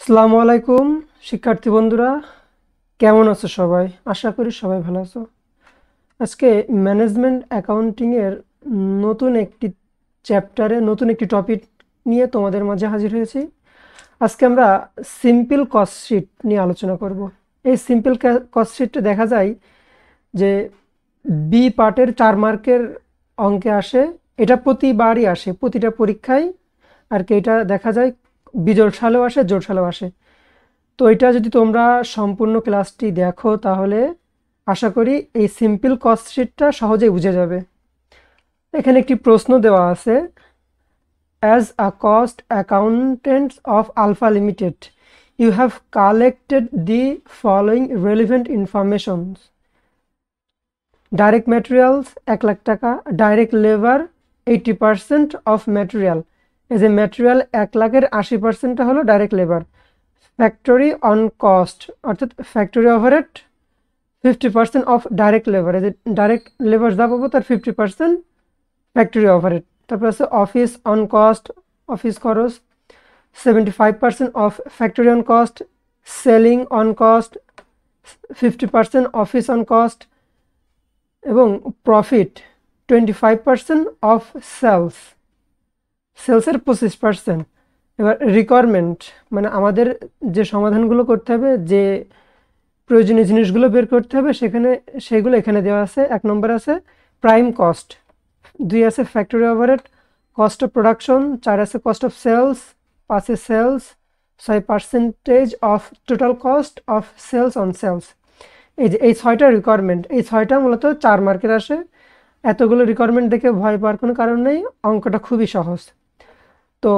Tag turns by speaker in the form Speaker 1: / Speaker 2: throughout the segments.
Speaker 1: আসসালামু আলাইকুম শিক্ষার্থী বন্ধুরা, কেমন আছো সবাই? আশা করি সবাই ভালো আছো। আজকে ম্যানেজমেন্ট অ্যাকাউন্টিং এর নতুন একটি চ্যাপ্টারে নতুন একটি টপিক নিয়ে তোমাদের মাঝে হাজির হয়েছি। আজকে আমরা সিম্পল কস্ট শিট নিয়ে আলোচনা করব। এই সিম্পল কস্ট শিটটা দেখা যায় যে বি পার্টের 4 মার্কের অঙ্কে আসে। এটা প্রতিবারই আসে, প্রতিটা পরীক্ষায়। আর কি এটা দেখা যায় বিজোড় সালেও আসে, জোড় সালেও আসে। তো এটা যদি তোমরা সম্পূর্ণ ক্লাসটি দেখো তাহলে আশা করি এই সিম্পল কস্ট শিটটা সহজেই বুঝে যাবে। এখানে একটি প্রশ্ন দেওয়া আছে, as a cost accountant of Alpha limited you have collected the following relevant informations. Direct materials 1,00,000 টাকা, ডাইরেক্ট লেবার 80% অফ ম্যাটেরিয়াল। এই যে ম্যাটেরিয়াল 1,00,000-এর 80%টা হলো direct labour. Factory on cost অর্থাৎ factory overhead 50% of direct labour. এই যে direct labour যা পাবো তার 50% ফ্যাক্টরি ওভারহেড। তারপর আছে অফিস অন কস্ট, অফিস খরচ 75% of factory on cost, selling on cost 50% office on cost, এবং প্রফিট 25% অফ সেলস, সেলসের 25%। এবার রিকোয়ারমেন্ট মানে আমাদের যে সমাধানগুলো করতে হবে, যে প্রয়োজনীয় জিনিসগুলো বের করতে হবে, সেগুলো এখানে দেওয়া আছে। 1 নম্বর আছে প্রাইম কস্ট, 2 আছে factory overhead, cost of production, 4 আছে কস্ট অফ সেলস, 5 এ sales, 6 percentage of total cost of sales on sales. এই যে এই 6টা রিকোয়ারমেন্ট, এই 6টা মূলত 4 মার্কের আসে। এতগুলো রিকোয়ারমেন্ট দেখে ভয় পাওয়ার কোনো কারণ নেই, অঙ্কটা খুবই সহজ। তো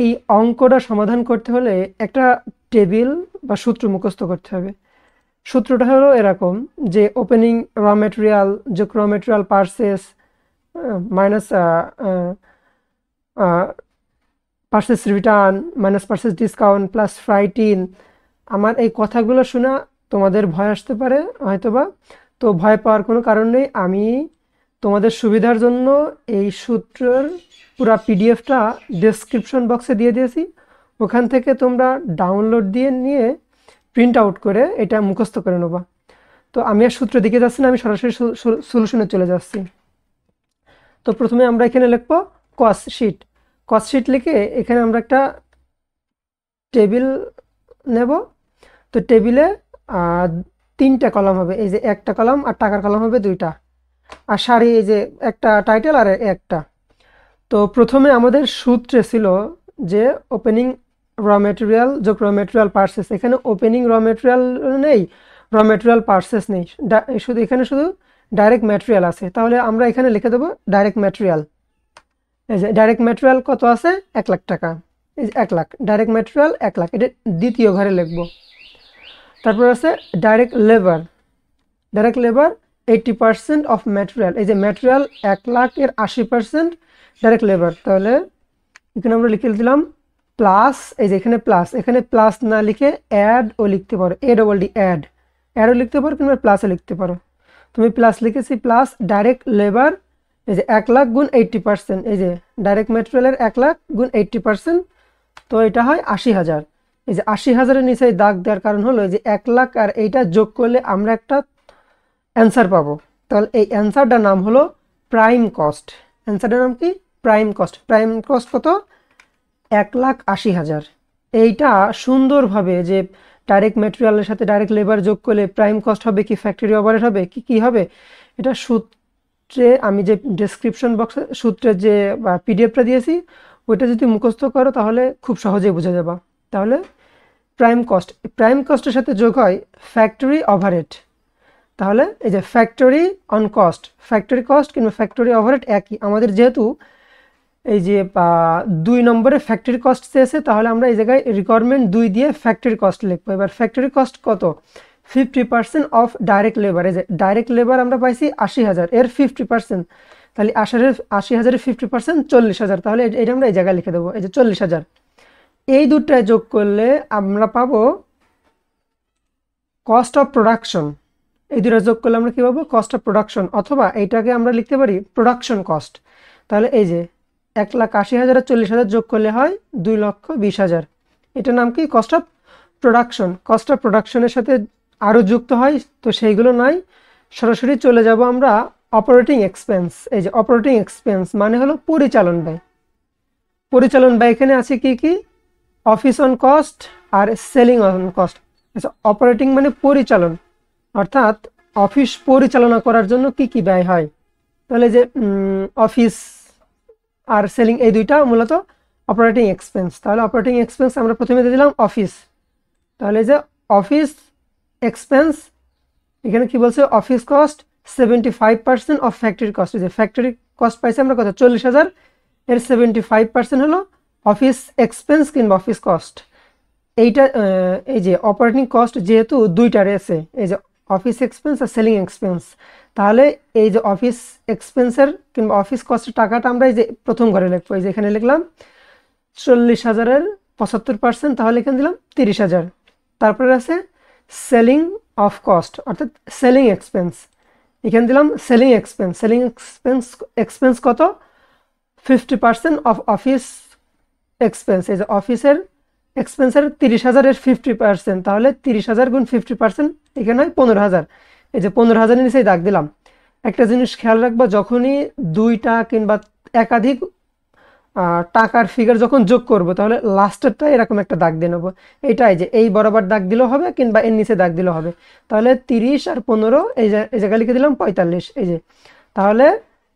Speaker 1: এই অঙ্কটা সমাধান করতে হলে একটা টেবিল বা সূত্র মুখস্থ করতে হবে। সূত্রটা হলো এরকম যে ওপেনিং র ম্যাটেরিয়াল যোগ র material purchase minus purchase return minus purchase discount plus fruit in. আমার এই কথাগুলো শোনা তোমাদের ভয় আসতে পারে হয়তোবা, তো ভয় পাওয়ার কোনো কারণ নেই। আমি তোমাদের সুবিধার জন্য এই সূত্রের পুরো পিডিএফটা ডেসক্রিপশন বক্সে দিয়ে দিয়েছি। ওখান থেকে তোমরা ডাউনলোড দিয়ে নিয়ে প্রিন্ট আউট করে এটা মুখস্থ করে নেবা। তো আমি আর সূত্র দিকে যাচ্ছি না, আমি সরাসরি সলিউশনে চলে যাচ্ছি। তো প্রথমে আমরা এখানে লিখবো কস্ট শিট। কস্ট শিট লিখে এখানে আমরা একটা টেবিল নেব। তো টেবিলে 3টা কলাম হবে, এই যে একটা কলাম, আর টাকার কলাম হবে 2টা, আর সারি এই যে একটা টাইটেল আর একটা। তো প্রথমে আমাদের সূত্রে ছিল যে ওপেনিং র মেটেরিয়াল যোগ র মেটেরিয়াল পারচেস। এখানে ওপেনিং র মেটেরিয়াল নেই, র মেটেরিয়াল পারচেস নেই, শুধু এখানে শুধু ডাইরেক্ট ম্যাটেরিয়াল আছে। তাহলে আমরা এখানে লিখে দেবো ডাইরেক্ট ম্যাটেরিয়াল। এই যে ডাইরেক্ট ম্যাটেরিয়াল কত আছে? 1,00,000 টাকা। এই যে 1,00,000 ডাইরেক্ট ম্যাটেরিয়াল 1,00,000, এটা দ্বিতীয় ঘরে লিখবো। তারপর আছে direct labour, direct labour 80% of material. এই যে ম্যাটেরিয়াল 1,00,000-এর 80% ডাইরেক্ট লেবার। তাহলে এখানে আমরা লিখে দিলাম প্লাস, এই যে এখানে প্লাস, এখানে প্লাস না লিখে অ্যাডও লিখতে পারো, অ্যাডও লিখতে পারো কিংবা প্লাসও লিখতে পারো। তুমি প্লাস লিখেছি, প্লাস ডাইরেক্ট লেবার এই যে 1,00,000 গুণ 80%, এই যে ডাইরেক্ট ম্যাটেরিয়ালের 1,00,000 গুণ 80%, তো এটা হয় 80,000। এই যে 80,000-এর নিচে দাগ দেওয়ার কারণ হলো যে 1,00,000 আর এইটা যোগ করলে আমরা একটা অ্যান্সার পাবো। তাহলে এই অ্যান্সারটার নাম হলো প্রাইম কস্ট। অ্যান্সারটার নাম কি? Prime cost. প্রাইম কস্ট কত? 1,80,000। এইটা সুন্দরভাবে যে ডাইরেক্ট ম্যাটেরিয়ালের সাথে ডাইরেক্ট লেবার যোগ করলে প্রাইম কস্ট হবে কি ফ্যাক্টরি ওভারহেড হবে কি হবে, এটা সূত্রে আমি যে ডেসক্রিপশন বক্সে সূত্রের যে পিডিএফটা দিয়েছি ওইটা যদি মুখস্থ করো তাহলে খুব সহজেই বুঝে যাবা। তাহলে প্রাইম কস্টের সাথে যোগ হয় ফ্যাক্টরি ওভারহেড। তাহলে এই যে factory on cost, factory cost কিংবা ফ্যাক্টরি ওভারহেড একই। আমাদের যেহেতু এই যে 2 নম্বরে ফ্যাক্টরি কস্ট চেয়েছে, তাহলে আমরা এই জায়গায় রিকোয়ারমেন্ট 2 দিয়ে ফ্যাক্টরি কস্ট লিখবো। এবার ফ্যাক্টরি কস্ট কত? 50% অফ ডাইরেক্ট লেবার। এই যে ডাইরেক্ট লেবার আমরা পাইছি 80,000, এর 50%, তাহলে 80,000-এর 50% 40,000। তাহলে এটা আমরা এই জায়গায় লিখে দেবো, এই যে 40,000। এই দুটায় যোগ করলে আমরা পাবো কস্ট অফ প্রোডাকশন। এই দুটো যোগ করলে আমরা কী পাবো? কস্ট অফ প্রোডাকশন, অথবা এইটাকে আমরা লিখতে পারি প্রোডাকশন কস্ট। তাহলে এই যে 1,80,000 আর 40,000 যোগ করলে হয় 2,20,000। এটার নাম কি? Cost of production, cost of প্রোডাকশনের সাথে আরও যুক্ত হয়, তো সেইগুলো নয়, সরাসরি চলে যাব আমরা অপারেটিং এক্সপেন্স। এই যে অপারেটিং এক্সপেন্স মানে হলো পরিচালন ব্যয়। পরিচালন ব্যয় এখানে আছে কি কি? অফিস অন কস্ট আর সেলিং অন কস্ট। আচ্ছা, অপারেটিং মানে পরিচালন, অর্থাৎ অফিস পরিচালনা করার জন্য কি কি ব্যয় হয়। তাহলে যে অফিস আর সেলিং এই দুইটা মূলত অপারেটিং এক্সপেন্স। তাহলে অপারেটিং এক্সপেন্স আমরা প্রথমে দিয়ে দিলাম অফিস। তাহলে যে অফিস এক্সপেন্স, এখানে কি বলছে? Office cost 75% of factory cost. যে ফ্যাক্টরি কস্ট পাইছি আমরা কত? 40,000, এর 75% হলো অফিস এক্সপেন্স কিংবা অফিস কস্ট। এইটা এই যে অপারেটিং কস্ট যেহেতু দুইটা রয়েছে, এই যে অফিস এক্সপেন্স আর সেলিং এক্সপেন্স, তাহলে এই যে অফিস এক্সপেন্সের কিংবা অফিস কস্টের টাকাটা আমরা এই যে প্রথম ঘরে লিখবো। এই যে এখানে লিখলাম 40,000-এর 75%, তাহলে এখানে দিলাম 30,000। তারপরে আছে সেলিং অফ কস্ট অর্থাৎ সেলিং এক্সপেন্স, এখানে দিলাম সেলিং এক্সপেন্স। সেলিং এক্সপেন্স কত? 50% অফ অফিস এক্সপেন্স। এই যে অফিসের এক্সপেন্সের 30,000-এর 50%, তাহলে 30,000 গুণ 50% এখানে হয় 15,000। এই যে 15,000-এর নিচেই দাগ দিলাম। একটা জিনিস খেয়াল রাখবা, যখনই দুইটা কিংবা একাধিক টাকার ফিগার যখন যোগ করব, তাহলে লাস্টেরটা এরকম একটা দাগ দিয়ে নেবো। এইটাই যে এই বরাবর দাগ দিলেও হবে কিংবা এর নিচে দাগ দিলেও হবে। তাহলে 30 আর 15, এই জায়গায় লিখে দিলাম 45। এই যে তাহলে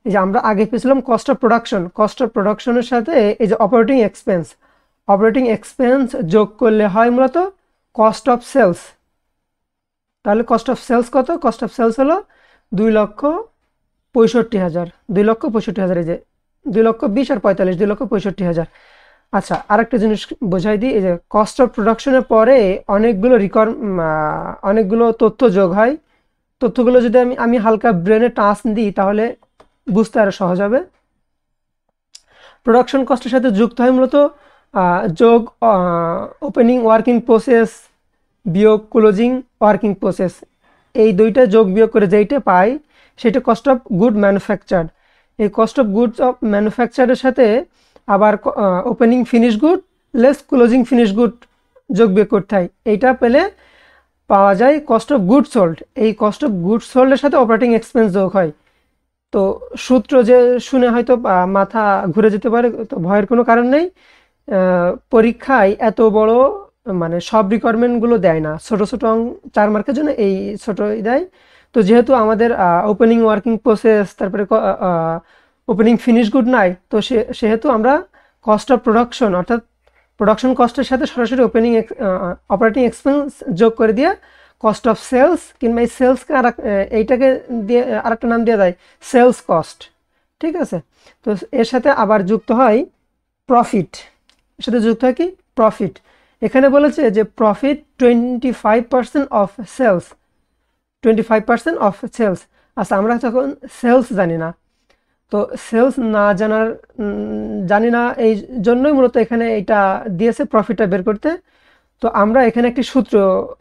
Speaker 1: এই যে আমরা আগে পেয়েছিলাম cost of production, cost of প্রোডাকশনের সাথে এই যে অপারেটিং এক্সপেন্স, অপারেটিং এক্সপেন্স যোগ করলে হয় মূলত কস্ট অফ সেলস। তাহলে কস্ট অফ সেলস কত? কস্ট অফ সেলস হলো 2,65,000, 2,65,000। এই যে 2,20,000 আর 45, 2,65,000। আচ্ছা, আরেকটা জিনিস বোঝাই দিই। এই যে কস্ট অফ প্রোডাকশনের পরে অনেকগুলো তথ্য যোগ হয়। তথ্যগুলো যদি আমি হালকা ব্রেনে টাচ দিই, তাহলে বুঝতে আরো সহজ হবে। প্রোডাকশন কস্টের সাথে যুক্ত হয় মূলত যোগ ওপেনিং ওয়ার্কিং প্রসেস বিয়োগ ক্লোজিং ওয়ার্কিং প্রসেস। এই দুইটা যোগ বিয়োগ করে যেইটা পাই সেটা কস্ট অফ গুড ম্যানুফ্যাকচার। এই কস্ট অফ গুডস অফ ম্যানুফ্যাকচারের সাথে আবার opening finish good less closing finish good যোগ বিয়োগ করতে হয়। এইটা পেলে পাওয়া যায় কস্ট অফ গুড সোল্ড। এই কস্ট অফ গুড সোল্ডের সাথে অপারেটিং এক্সপেন্স যোগ হয়। তো সূত্র যে শুনে হয়তো মাথা ঘুরে যেতে পারে, তো ভয়ের কোনো কারণ নেই। পরীক্ষায় এত বড় মানে সব রিকোয়ারমেন্টগুলো দেয় না, ছোট ছোট 4 মার্কের জন্য এই ছোটই দেয়। তো যেহেতু আমাদের ওপেনিং ওয়ার্কিং প্রসেস, তারপরে ওপেনিং ফিনিশ গুড নাই, তো সেহেতু আমরা কস্ট অফ প্রোডাকশন অর্থাৎ প্রোডাকশন কস্টের সাথে সরাসরি অপারেটিং এক্সপেন্স যোগ করে দিয়ে কস্ট অফ সেলস কিংবা এই সেলসকে এইটাকে দিয়ে আরেকটা নাম দেওয়া যায় সেলস কস্ট। ঠিক আছে? তো এর সাথে আবার যুক্ত হয় প্রফিট। এর সাথে যুক্ত হয় কি? প্রফিট। এখানে বলেছে যে profit 25% of sales, 25% of sales. আচ্ছা, আমরা তখন সেলস জানি না, তো সেলস না জানি না, এই জন্যই মূলত এখানে এটা দিয়েছে প্রফিটটা বের করতে। তো আমরা এখানে একটি সূত্র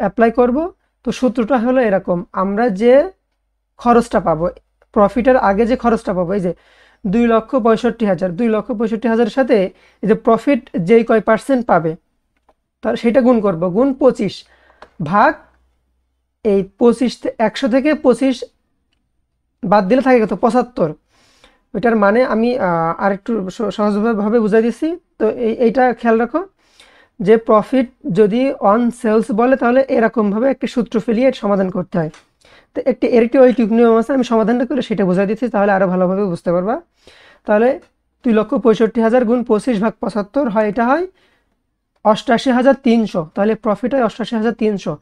Speaker 1: অ্যাপ্লাই করব। তো সূত্রটা হলো এরকম, আমরা যে খরচটা পাবো, প্রফিটের আগে যে খরচটা পাবো, এই যে 2,65,000, 2,65,000-এর সাথে এই যে প্রফিট যেই কয় পার্সেন্ট পাবে, তার সেটা গুণ করব, গুণ 25 ভাগ এই 25, 100 থেকে 25 বাদ দিলে থাকে কত? 75। ওইটার মানে আমি আরেকটু সহজভাবে বুঝাই দিচ্ছি। তো এইটা খেয়াল রাখো যে প্রফিট যদি অন সেলস বলে, তাহলে এরকমভাবে একটি সূত্র ফেলিয়ে সমাধান করতে হয়। তো এর একটি ঐকিক নিয়ম আছে, আমি সমাধানটা করে সেটা বুঝাই দিচ্ছি, তাহলে আরও ভালোভাবে বুঝতে পারবা। তাহলে 2,65,000 গুণ 25 ভাগ 75 হয়, এটা হয় 88,300। তাহলে প্রফিট হয় 88,300।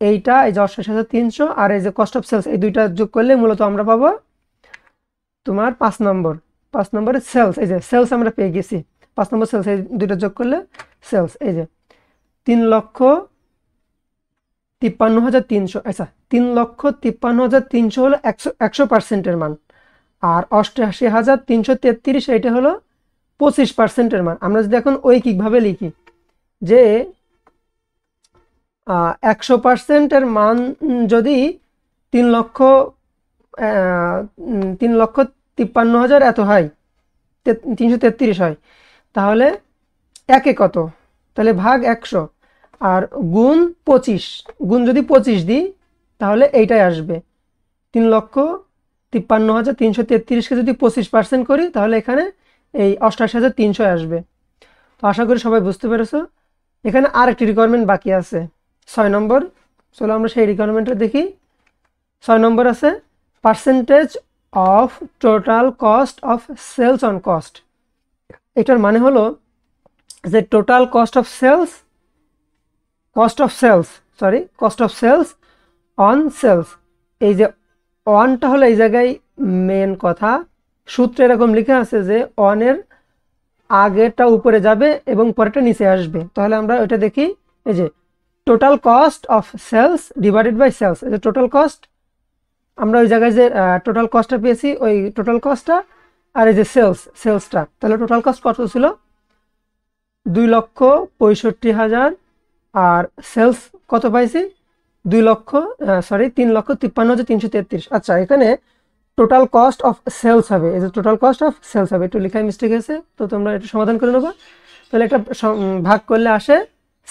Speaker 1: এইটা এই যে 88,300 আর এই যে কস্ট অফ সেলস, এই দুইটা যোগ করলে মূলত আমরা পাবো তোমার 5 নম্বরে সেলস। এই যে সেলস আমরা পেয়ে গেছি, 5 নম্বর সেলস, এই দুইটা যোগ করলে সেলস। এই যে 3,53,300। আচ্ছা, 3,53,300 হলো 100%-এর মান, আর 88,333 এটা হলো 25%-এর মান। আমরা যদি এখন ঐকিকভাবে লিখি যে 100%-এর মান যদি 3,53,000 এত হয়, 333 হয়, তাহলে একে কত? তাহলে ভাগ 100। আর গুণ 25, গুণ যদি 25 দিই তাহলে এইটাই আসবে 3,53,333কে যদি 25% করি তাহলে এখানে এই 88,300 আসবে। তো আশা করি সবাই বুঝতে পেরেছো। এখানে আর একটি রিকোয়ারমেন্ট বাকি আছে 6 নম্বর। চলো আমরা সেই রিকোয়ারমেন্টটা দেখি। 6 নম্বর আছে percentage of total cost of sales on cost. এটার মানে হলো যে total cost of sales on sales. এই যে অনটা হলো এই জায়গায় মেন কথা, সূত্রে এরকম লিখা আছে যে অনের আগেরটা উপরে যাবে এবং পরেরটা নিচে আসবে। তাহলে আমরা ওইটা দেখি, এই যে total cost of sales divided by sales. এই যে টোটাল কস্ট, আমরা ওই জায়গায় যে টোটাল কস্টটা পেয়েছি ওই টোটাল কস্টটা, আর এই যে সেলসটা, তাহলে টোটাল কস্ট কত ছিল 2,65,000 আর সেলস কত পাইছি 3,53,333। আচ্ছা, এখানে টোটাল কস্ট অফ সেলস হবে, এই যে টোটাল কস্ট অফ সেলস হবে, একটু লেখায় মিস্টেক আছে, তো তোমরা এটা সমাধান করে নেবা। তাহলে একটা ভাগ করলে আসে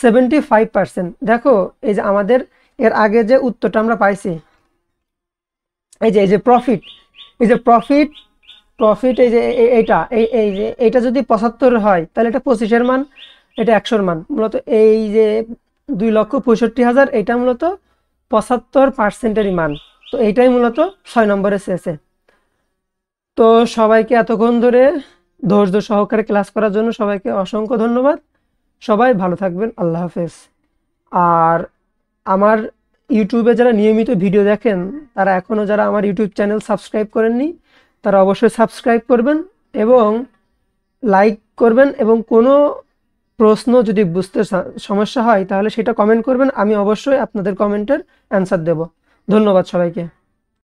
Speaker 1: 75%। দেখো এই যে আমাদের এর আগে যে উত্তরটা আমরা পাইছি, এই যে প্রফিট, এই যে প্রফিট, এই যে এইটা যদি 75 হয় তাহলে এটা 25-এর মান, এটা 100-এর মান। মূলত এই যে 2,65,000 এটা মূলত 75%-এরই মান। তো এইটাই মূলত 6 নম্বরে চেয়েছে। তো সবাইকে এতক্ষণ ধরে ধৈর্য সহকারে ক্লাস করার জন্য সবাইকে অসংখ্য ধন্যবাদ। সবাই ভালো থাকবেন, আল্লাহ হাফেজ। আর আমার ইউটিউবে যারা নিয়মিত ভিডিও দেখেন তারা এখনও যারা আমার ইউটিউব চ্যানেল সাবস্ক্রাইব করেননি তারা অবশ্যই সাবস্ক্রাইব করবেন এবং লাইক করবেন, এবং কোনো প্রশ্ন যদি বুঝতে সমস্যা হয় তাহলে সেটা কমেন্ট করবেন, আমি অবশ্যই আপনাদের কমেন্টের অ্যান্সার দেব। ধন্যবাদ সবাইকে।